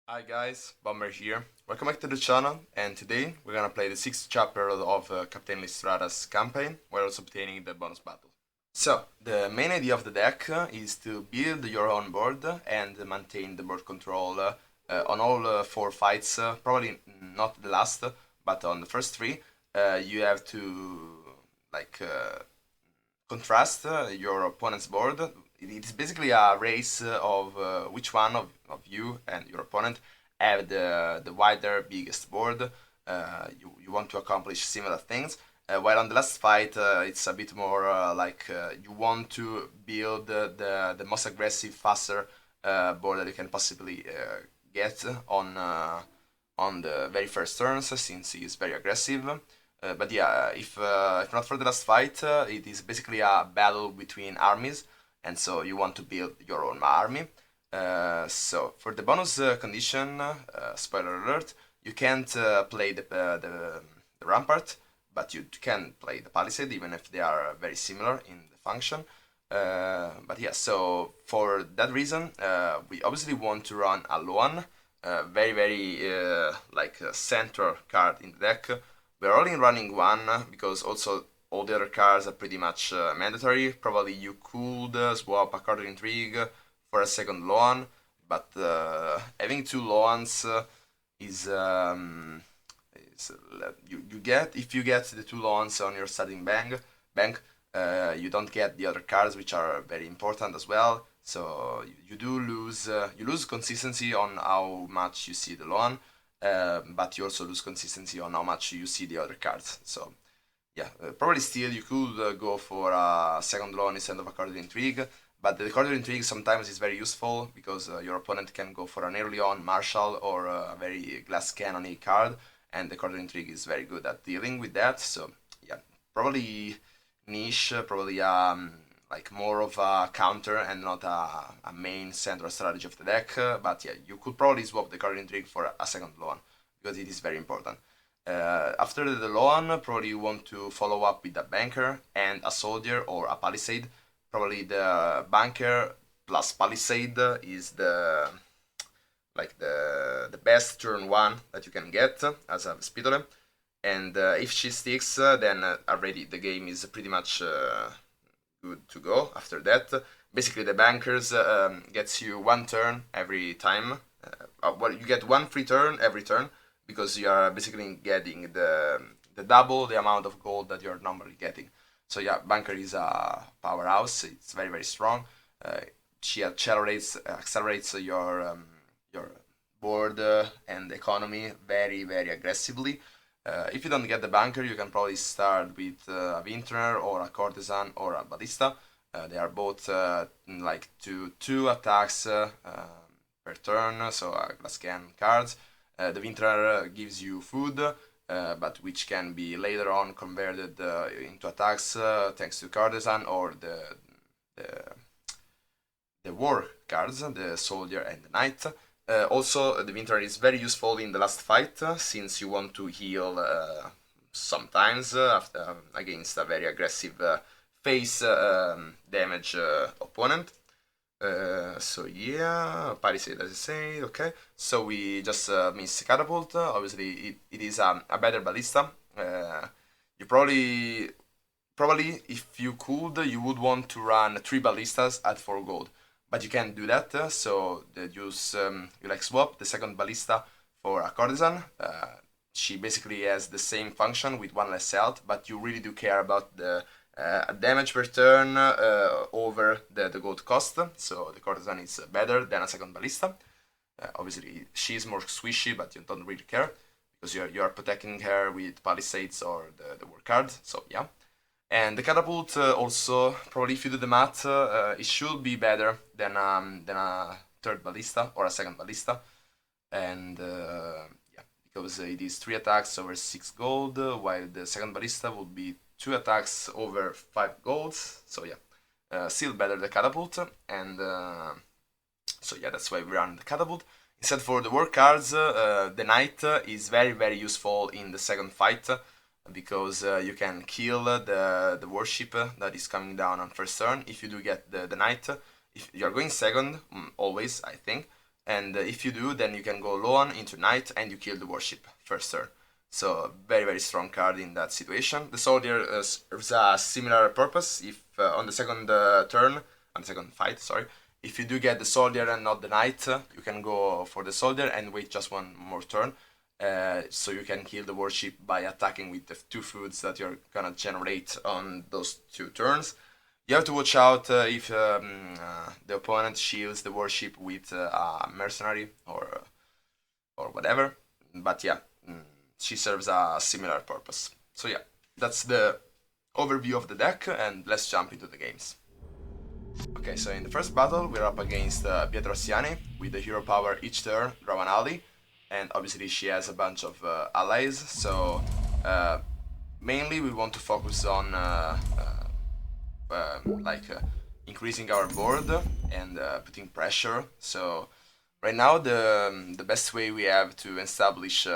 Hi guys, Bomber here. Welcome back to the channel, and today we're gonna play the 6th chapter of Captain Listrata's campaign, while also obtaining the bonus battle. So, the main idea of the deck is to build your own board and maintain the board control on all 4 fights, probably not the last, but on the first 3. You have to like contrast your opponent's board. It's basically a race of which one of you and your opponent have the wider, biggest board. You want to accomplish similar things. While on the last fight, it's a bit more you want to build the most aggressive, faster board that you can possibly get on the very first turns, since he is very aggressive. But yeah, if not for the last fight, it is basically a battle between armies, and so you want to build your own army. So for the bonus condition, spoiler alert, you can't play the rampart, but you can play the palisade, even if they are very similar in the function. But yeah, so for that reason, we obviously want to run a Loan, very central card in the deck. We're only running one because also all the other cards are pretty much mandatory. Probably you could swap a card of intrigue for a second Loan, but having two Loans is you get, if you get the two Loans on your starting bank, you don't get the other cards, which are very important as well. So you do lose you lose consistency on how much you see the Loan, but you also lose consistency on how much you see the other cards. So yeah, probably still you could go for a second Loan instead of a card of intrigue, but the card of intrigue sometimes is very useful because your opponent can go for an early on Marshall or a very glass cannony card, and the card of intrigue is very good at dealing with that. So yeah, probably niche, probably like more of a counter and not a main central strategy of the deck. But yeah, you could probably swap the card intrigue for a second Loan because it is very important. After the Loan, probably you want to follow up with a banker and a soldier or a palisade. Probably the banker plus palisade is the best turn one that you can get as a Spitole. And if she sticks, then already the game is pretty much good to go after that. Basically, the bankers gets you one turn every time. Well, you get one free turn every turn because you are basically getting the double the amount of gold that you're normally getting. So yeah, banker is a powerhouse. It's very strong. She accelerates your board and economy very aggressively. If you don't get the banker, you can probably start with a Vintner or a Courtesan or a Ballista. They are both like two attacks per turn, so Glasscan cards. The Vintner gives you food, but which can be later on converted into attacks thanks to Courtesan or the the war cards, the soldier and the knight. Also, the Winter is very useful in the last fight since you want to heal sometimes against a very aggressive face damage opponent. So yeah, Palisade as I say, okay. So we just miss Catapult. Obviously, it is a better Ballista. You probably if you could, you would want to run 3 ballistas at 4 gold, but you can't do that. So you like swap the second ballista for a courtesan. She basically has the same function with one less health, but you really do care about the damage per turn over the gold cost. So the courtesan is better than a second ballista. Obviously, she's more squishy, but you don't really care because you're protecting her with palisades or the war card. So yeah. And the catapult also, probably if you do the math, it should be better than a third ballista or a second ballista. And yeah, because it is 3 attacks over 6 gold, while the second ballista would be 2 attacks over 5 golds. So yeah, still better the catapult. And so yeah, that's why we run the catapult. Instead for the war cards, the knight is very useful in the second fight because you can kill the warship that is coming down on first turn if you do get the knight. If you're going second, always I think, And if you do, then you can go low into knight and you kill the warship first turn. So very very strong card in that situation. The soldier serves a similar purpose. If on the second turn, on the second fight, sorry, if you do get the soldier and not the knight, you can go for the soldier and wait just one more turn. So you can kill the warship by attacking with the 2 foods that you're gonna generate on those 2 turns. You have to watch out if the opponent shields the warship with a mercenary or whatever. But yeah, she serves a similar purpose. So yeah, that's the overview of the deck, and let's jump into the games. Okay, so in the first battle, we're up against Pietro Assiani with the hero power each turn, draw an ally, and obviously she has a bunch of allies, so mainly we want to focus on increasing our board and putting pressure. So right now the best way we have to establish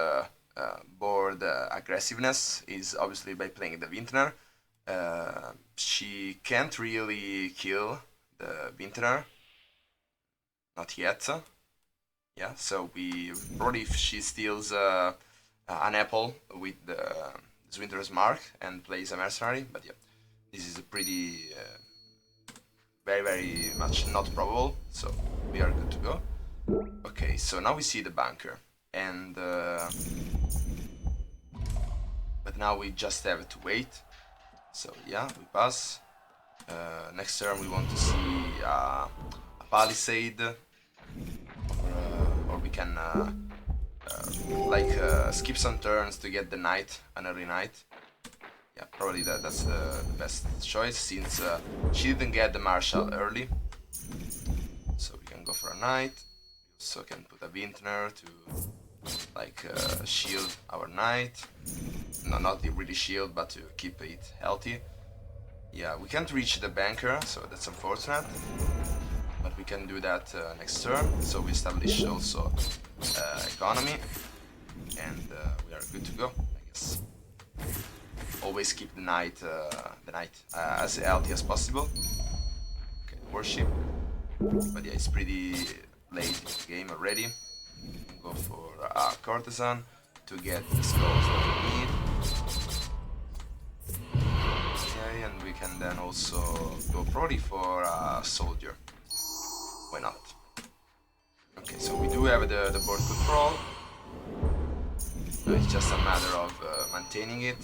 board aggressiveness is obviously by playing the Vintner. She can't really kill the Vintner, not yet. Yeah, so we probably, if she steals an apple with the Zwinter's mark and plays a mercenary, but yeah, this is a pretty very very much not probable, so we are good to go. Okay, so now we see the bunker, and but now we just have to wait. So yeah, we pass. Next turn we want to see a palisade, or we can skip some turns to get the knight, an early knight. Yeah, probably that's the best choice, since she didn't get the marshal early. So we can go for a knight. We also can put a Vintner to shield our knight. No, not really shield, but to keep it healthy. Yeah, we can't reach the banker, so that's unfortunate. But we can do that next turn. So we establish also economy, and we are good to go, I guess. Always keep the knight as healthy as possible. Okay, warship. But yeah, it's pretty late in the game already. We can go for a courtesan to get the skulls that we need. Okay, and we can then also go probably for a soldier. Why not? Okay, so we do have the board control. So it's just a matter of maintaining it.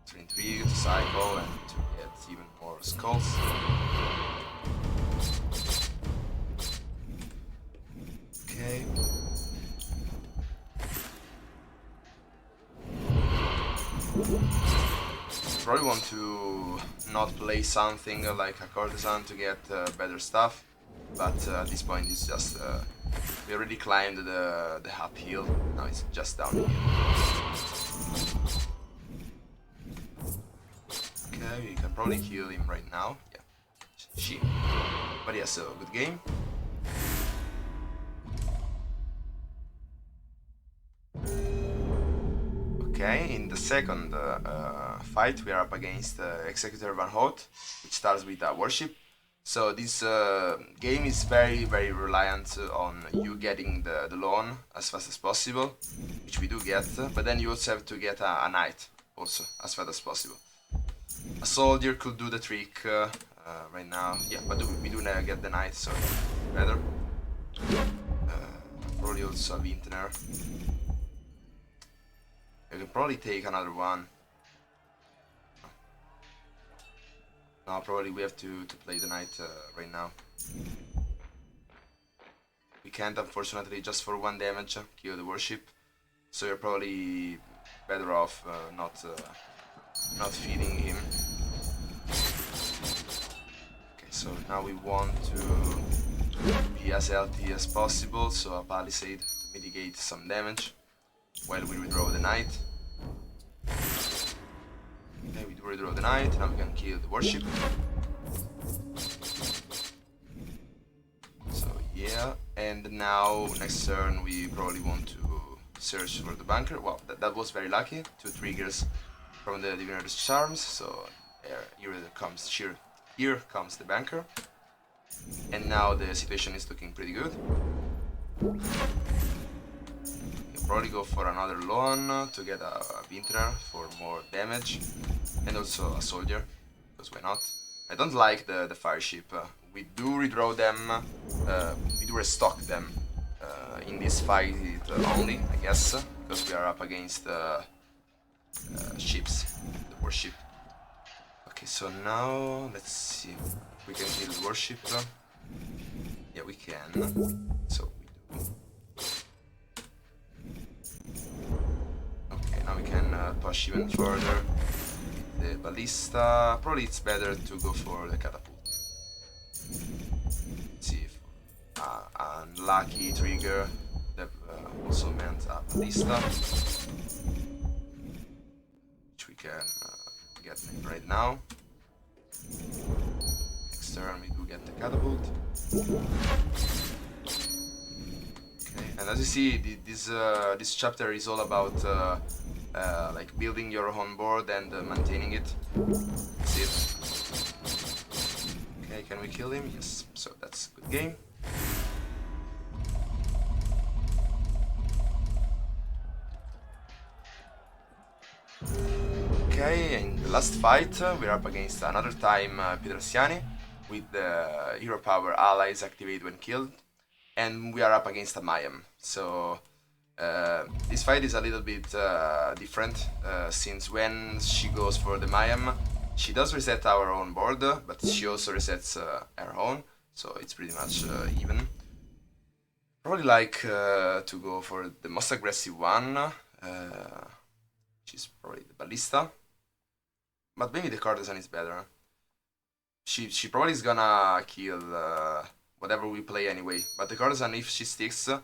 To intrigue, to cycle, and to get even more skulls. Okay. Probably want to not play something like a courtesan to get better stuff, but at this point it's just we already climbed the uphill. Now it's just downhill. Okay, we can probably kill him right now. Yeah, she. But yeah, so good game. Okay, in the second fight we are up against Executor Van Hout, which starts with a warship. So this game is very very reliant on you getting the loan as fast as possible, which we do get, but then you also have to get a knight also as fast as possible. A soldier could do the trick right now, yeah, but we do never get the knight, so better. Probably also a Vintner. I can probably take another one. No, probably we have to play the knight right now. We can't, unfortunately, just for 1 damage kill the warship. So you're probably better off not feeding him. Okay, so now we want to be as healthy as possible, so a palisade to mitigate some damage while we redraw the knight. Okay, we do redraw the knight, now we can kill the warship. So yeah, and now next turn we probably want to search for the bunker. Wow, that was very lucky. 2 triggers from the Diviner's Charms, so here comes the bunker. And now the situation is looking pretty good. We'll probably go for another loan to get a Vintner for more damage, and also a soldier, because why not? I don't like the fire ship. We do redraw them, we do restock them in this fight only, I guess, because we are up against ships, the warship. Okay, so now let's see if we can kill the warship. Yeah, we can. So we do. Okay, now we can push even further. The ballista. Probably it's better to go for the catapult. Let's see if unlucky trigger that also meant a ballista, which we can get right now. Next turn we do get the catapult. Okay, and as you see, this chapter is all about like building your own board and maintaining it. That's it. Okay, can we kill him? Yes, so that's a good game. Okay, in the last fight, we're up against another time Pietrosiani, with the hero power allies activate when killed, and we are up against a Mayhem. So this fight is a little bit different, since when she goes for the Mayhem, she does reset our own board, but she also resets her own, so it's pretty much even. Probably like to go for the most aggressive one, which is probably the Ballista. But maybe the Courtesan is better. She probably is gonna kill whatever we play anyway. But the Courtesan, if she sticks, we'll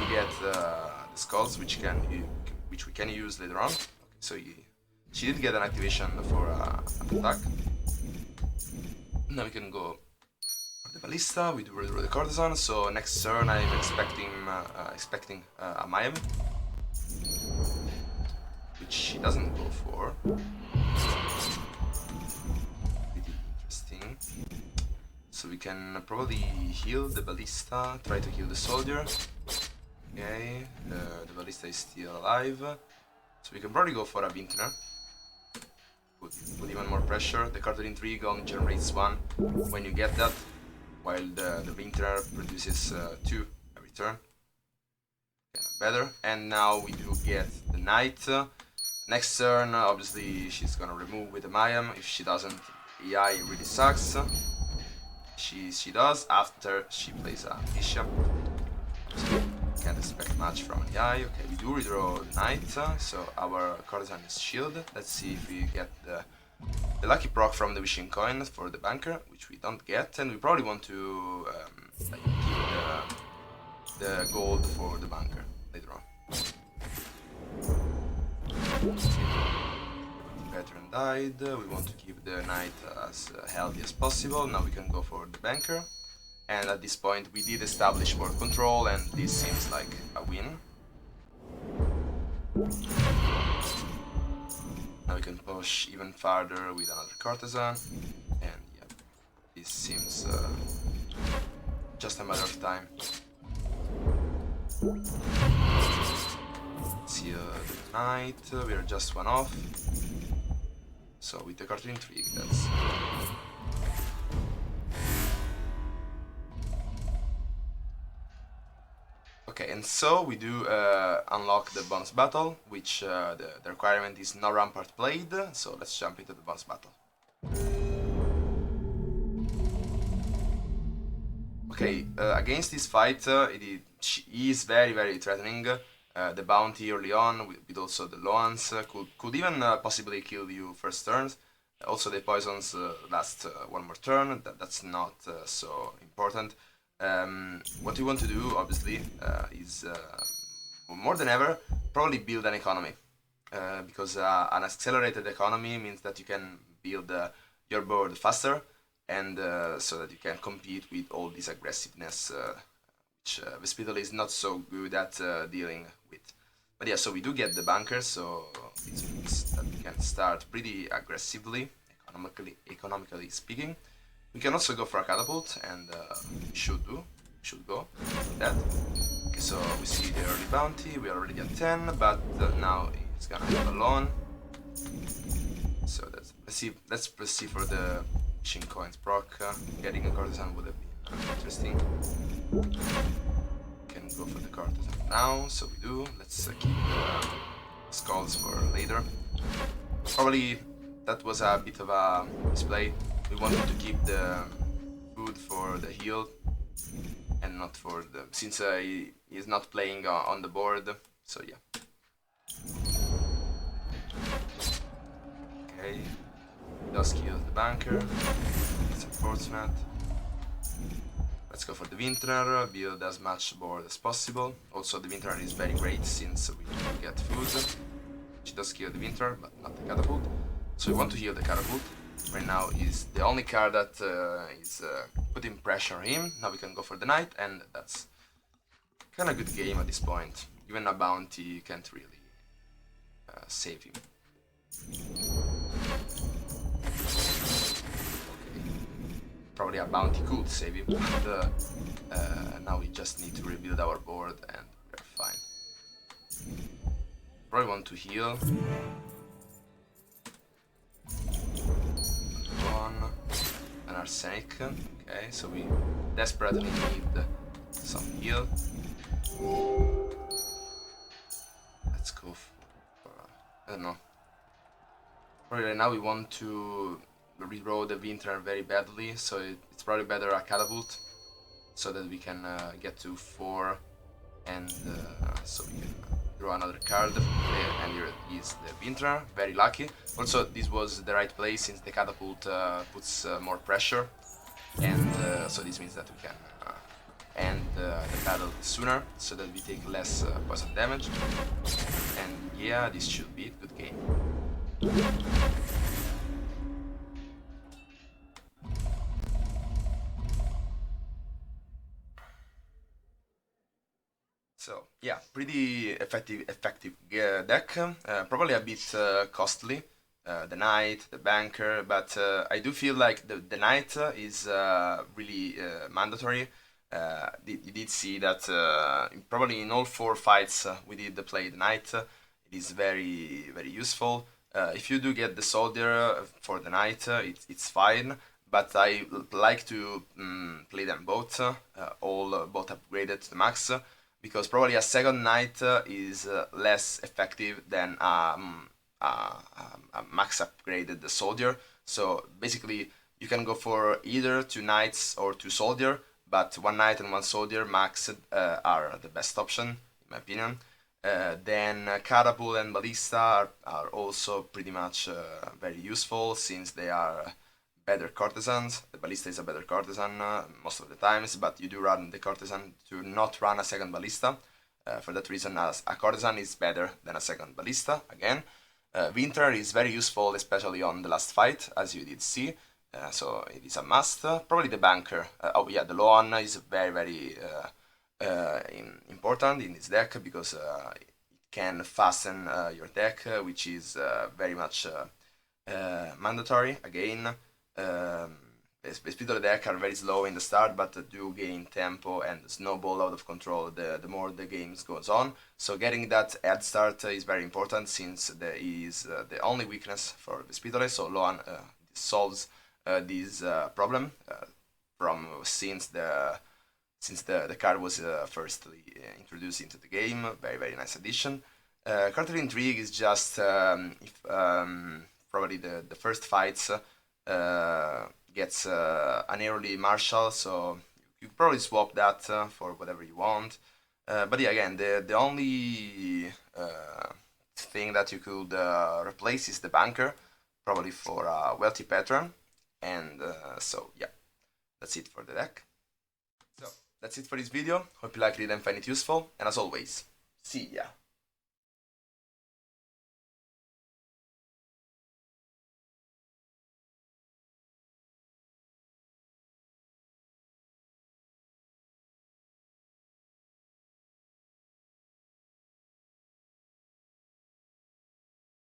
get the skulls, which we can use later on. Okay, so she did get an activation for an attack. Now we can go for the Ballista. We do redraw the Courtesan. So next turn I'm expecting a Mayhem, which she doesn't go for. Pretty interesting. So we can probably heal the Ballista, try to kill the soldier. Okay, the Ballista is still alive. So we can probably go for a Vintner. Put even more pressure. The Card of Intrigue only generates 1 when you get that, while the Vintner produces 2 every turn. Okay, better. And now we do get the Knight. Next turn, obviously, she's gonna remove with the Mayhem. If she doesn't, AI really sucks. She does after she plays a Bishop. So can't expect much from an AI. Okay, we do redraw Knight, so our Courtesan is shielded. Let's see if we get the lucky proc from the Wishing Coin for the Banker, which we don't get, and we probably want to like keep the gold for the Banker later on. Veteran died, we want to keep the Knight as healthy as possible. Now we can go for the Banker, and at this point we did establish board control, and this seems like a win. Now we can push even farther with another Courtesan, and yeah, this seems just a matter of time. See the Knight, we are just 1 off. So with the Card of Intrigue, that's... Okay, and so we do unlock the bonus battle, which the requirement is no Rampart played, so let's jump into the bonus battle. Okay, against this fight, he is very, very threatening. The bounty early on, with also the Loans, could even possibly kill you first turns. Also the poisons last 1 more turn, that's not so important. What we want to do, obviously, is more than ever, probably build an economy. Because an accelerated economy means that you can build your board faster, and so that you can compete with all this aggressiveness, which Vespidal is not so good at dealing with. But yeah, so we do get the Banker, so this means that we can start pretty aggressively, economically speaking. We can also go for a catapult, and we should go with that. Okay, so we see the early bounty, we are already at 10, but now it's gonna have a loan. So let's proceed for the machine coins proc. Getting a courtesan would have been interesting. Can go for the courtesan now, so we do. Let's keep the skulls for later. Probably that was a bit of a display. We wanted to keep the food for the heal and not for the, since he is not playing on the board, so yeah. Okay, does kill the banker, it's unfortunate. Let's go for the Vintner, build as much board as possible. Also the Vintner is very great since we get food. She does kill the Vintner, but not the catapult. So we want to heal the catapult. Right now is the only card that is putting pressure on him. Now we can go for the knight, and that's kind of good game at this point. Even a bounty can't really save him. Okay. Probably a bounty could save him, but now we just need to rebuild our board and we're fine. Probably want to heal. An arsenic. Okay, so we desperately need some heal. Let's go for I don't know. Probably now we want to reroll the Winter very badly, so it's probably better a catapult, so that we can get to 4, and so we can draw another card. And here is the Winter, very lucky. Also, this was the right place since the catapult puts more pressure, and so this means that we can end the battle sooner, so that we take less poison damage. And yeah, this should be it. Good game. So yeah, pretty effective deck. Probably a bit costly. The knight, the banker, but I do feel like the knight is really mandatory. You did see that probably in all 4 fights we did play the knight. It is very useful. If you do get the soldier for the knight, it's fine. But I like to play them both, both upgraded to the max, because probably a second knight is less effective than a max upgraded soldier. So basically you can go for either 2 knights or 2 soldier, but 1 knight and 1 soldier maxed are the best option in my opinion. Then catapult and ballista are also pretty much very useful, since they are better courtesans. The ballista is a better courtesan most of the times, but you do run the courtesan to not run a second ballista. For that reason, as a courtesan is better than a second ballista again. Winter is very useful, especially on the last fight, as you did see. So it is a must. Probably the banker. Oh yeah, the loan is very important in this deck, because it can fasten your deck, which is very much mandatory. Again, the speed of the deck are very slow in the start, but do gain tempo and snowball out of control the more the game goes on. So getting that head start is very important, since there is the only weakness for the Spitole. So Loan solves this problem from since the card was firstly introduced into the game. Very nice addition. Cartel Intrigue is just if probably the first fights gets an early marshal, so you could probably swap that for whatever you want. But yeah, again, the only thing that you could replace is the banker, probably for a wealthy patron. And so yeah, that's it for the deck. So that's it for this video. Hope you liked it and find it useful. And as always, see ya.